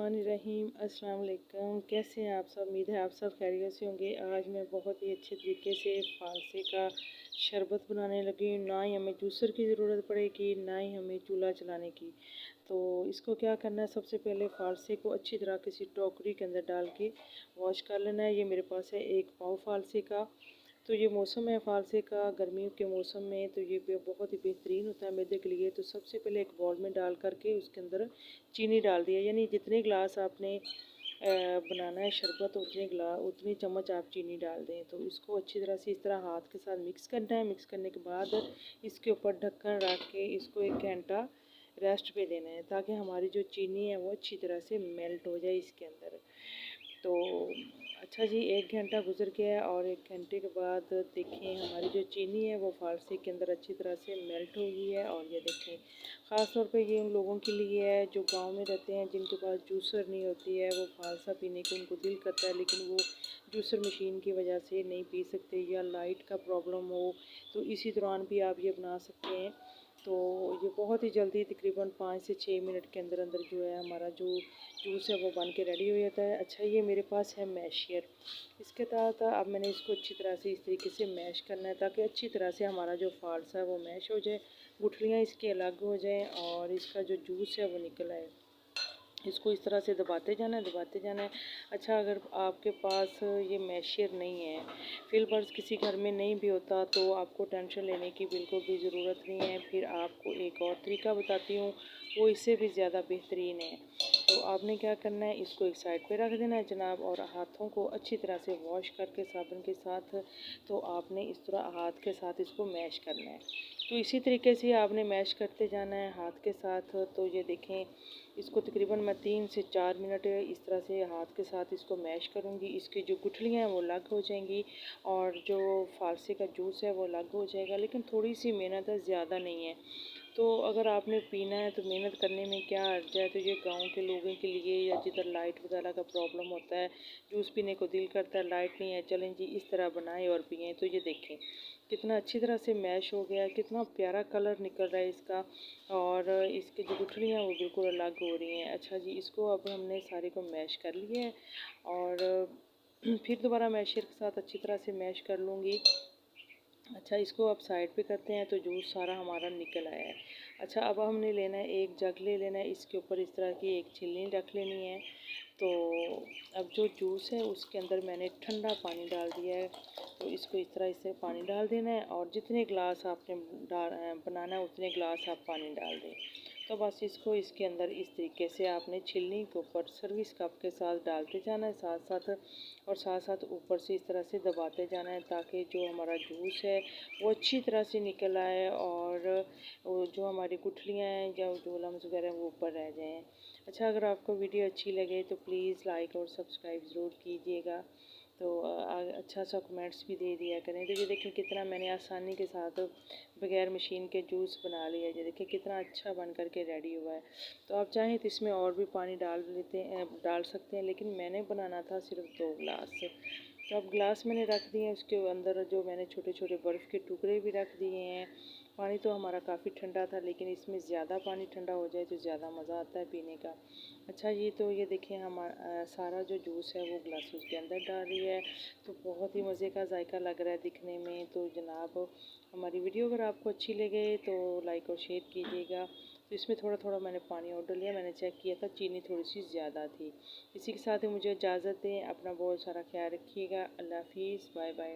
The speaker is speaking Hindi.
बिस्मिल्लाहिर्रहमानिर्रहीम। अस्सलाम वालेकुम। कैसे हैं आप सब? उम्मीद है आप सब खैरियत से होंगे। आज मैं बहुत ही अच्छे तरीके से फालसे का शरबत बनाने लगी हूँ। ना ही हमें जूसर की ज़रूरत पड़ेगी, ना ही हमें चूल्हा चलाने की। तो इसको क्या करना है, सबसे पहले फालसे को अच्छी तरह किसी टोकरी के अंदर डाल के वॉश कर लेना है। ये मेरे पास है 1 पाव फालसे का। तो ये मौसम है फालसे का, गर्मियों के मौसम में तो ये बहुत ही बेहतरीन होता है मैदे के लिए। तो सबसे पहले एक बाउल में डाल करके उसके अंदर चीनी डाल दिया, यानी जितने गिलास आपने बनाना है शरबत उतनी चम्मच आप चीनी डाल दें। तो इसको अच्छी तरह से इस तरह हाथ के साथ मिक्स करना है। मिक्स करने के बाद इसके ऊपर ढक्कन रख के इसको 1 घंटा रेस्ट पे देना है, ताकि हमारी जो चीनी है वो अच्छी तरह से मेल्ट हो जाए इसके अंदर। तो अच्छा जी, 1 घंटा गुजर गया और 1 घंटे के बाद देखें हमारी जो चीनी है वो फालसे के अंदर अच्छी तरह से मेल्ट हो गई है। और ये देखें, ख़ास तौर पे ये उन लोगों के लिए है जो गांव में रहते हैं, जिनके पास जूसर नहीं होती है। वो फालसा पीने को उनको दिल करता है, लेकिन वो जूसर मशीन की वजह से नहीं पी सकते, या लाइट का प्रॉब्लम हो, तो इसी दौरान भी आप ये बना सकते हैं। तो ये बहुत ही जल्दी तकरीबन 5 से 6 मिनट के अंदर अंदर जो है हमारा जो जूस है वो बन के रेडी हो जाता है। अच्छा, ये मेरे पास है मैशियर। इसके तहत अब मैंने इसको अच्छी तरह से इस तरीके से मैश करना है, ताकि अच्छी तरह से हमारा जो फालसा है वो मैश हो जाए, गुठलियाँ इसकी अलग हो जाएं और इसका जो जूस है वो निकल आए। इसको इस तरह से दबाते जाना है, दबाते जाना है। अच्छा, अगर आपके पास ये मैशियर नहीं है, फिल बर्ड्स किसी घर में नहीं भी होता, तो आपको टेंशन लेने की बिल्कुल भी ज़रूरत नहीं है। फिर आपको एक और तरीका बताती हूँ, वो इससे भी ज़्यादा बेहतरीन है। तो आपने क्या करना है, इसको एक साइड पे रख देना है जनाब, और हाथों को अच्छी तरह से वॉश करके साबुन के साथ, तो आपने इस तरह हाथ के साथ इसको मैश करना है। तो इसी तरीके से आपने मैश करते जाना है हाथ के साथ। तो ये देखें, इसको तकरीबन मैं 3 से 4 मिनट इस तरह से हाथ के साथ इसको मैश करूँगी। इसकी जो गुठलियाँ हैं वो अलग हो जाएंगी और जो फालसे का जूस है वो अलग हो जाएगा। लेकिन थोड़ी सी मेहनत है, ज़्यादा नहीं है। तो अगर आपने पीना है तो मेहनत करने में क्या अर्ज है। तो ये गांव के लोगों के लिए, या जिधर लाइट वगैरह का प्रॉब्लम होता है, जूस पीने को दिल करता है, लाइट नहीं है, चलें जी इस तरह बनाएं और पिएँ। तो ये देखें कितना अच्छी तरह से मैश हो गया, कितना प्यारा कलर निकल रहा है इसका, और इसकी जो गुठलियाँ हैं वो बिल्कुल अलग हो रही हैं। अच्छा जी, इसको अब हमने सारे को मैश कर लिया है, और फिर दोबारा मैशर के साथ अच्छी तरह से मैश कर लूँगी। अच्छा, इसको अब साइड पे करते हैं। तो जूस सारा हमारा निकल आया है। अच्छा, अब हमने लेना है एक जग ले लेना है, इसके ऊपर इस तरह की एक छिलनी रख लेनी है। तो अब जो जूस है उसके अंदर मैंने ठंडा पानी डाल दिया है। तो इसको इस तरह इससे पानी डाल देना है, और जितने गिलास आपने बनाना है उतने गिलास आप पानी डाल दें। तो बस इसको इसके अंदर इस तरीके से आपने छिलनी के ऊपर सर्विस कप के साथ डालते जाना है साथ साथ, और साथ साथ ऊपर से इस तरह से दबाते जाना है, ताकि जो हमारा जूस है वो अच्छी तरह से निकल आए, और वो जो हमारी गुठलियाँ हैं या जो लम्स वगैरह वो ऊपर रह जाएँ। अच्छा, अगर आपको वीडियो अच्छी लगे तो प्लीज़ लाइक और सब्सक्राइब ज़रूर कीजिएगा। तो अच्छा सा कमेंट्स भी दे दिया करें। तो ये देखिए कितना मैंने आसानी के साथ बगैर मशीन के जूस बना लिया। ये देखिए कितना अच्छा बन कर के रेडी हुआ है। तो आप चाहें तो इसमें और भी पानी डाल सकते हैं, लेकिन मैंने बनाना था सिर्फ 2 गिलास। तो अब गिलास मैंने रख दिए हैं, उसके अंदर जो मैंने छोटे छोटे बर्फ़ के टुकड़े भी रख दिए हैं। पानी तो हमारा काफ़ी ठंडा था, लेकिन इसमें ज़्यादा पानी ठंडा हो जाए तो ज़्यादा मज़ा आता है पीने का। अच्छा, ये तो ये देखें हमारा सारा जो जूस है वो ग्लासों के अंदर डाल रही है। तो बहुत ही मज़े का जायका लग रहा है दिखने में। तो जनाब, हमारी वीडियो अगर आपको अच्छी लगे तो लाइक और शेयर कीजिएगा। तो इसमें थोड़ा थोड़ा मैंने पानी और डाल लिया, मैंने चेक किया था चीनी थोड़ी सी ज़्यादा थी। इसी के साथ ही मुझे इजाज़त दें, अपना बहुत सारा ख्याल रखिएगा। अल्लाह हाफिज़, बाय बाय।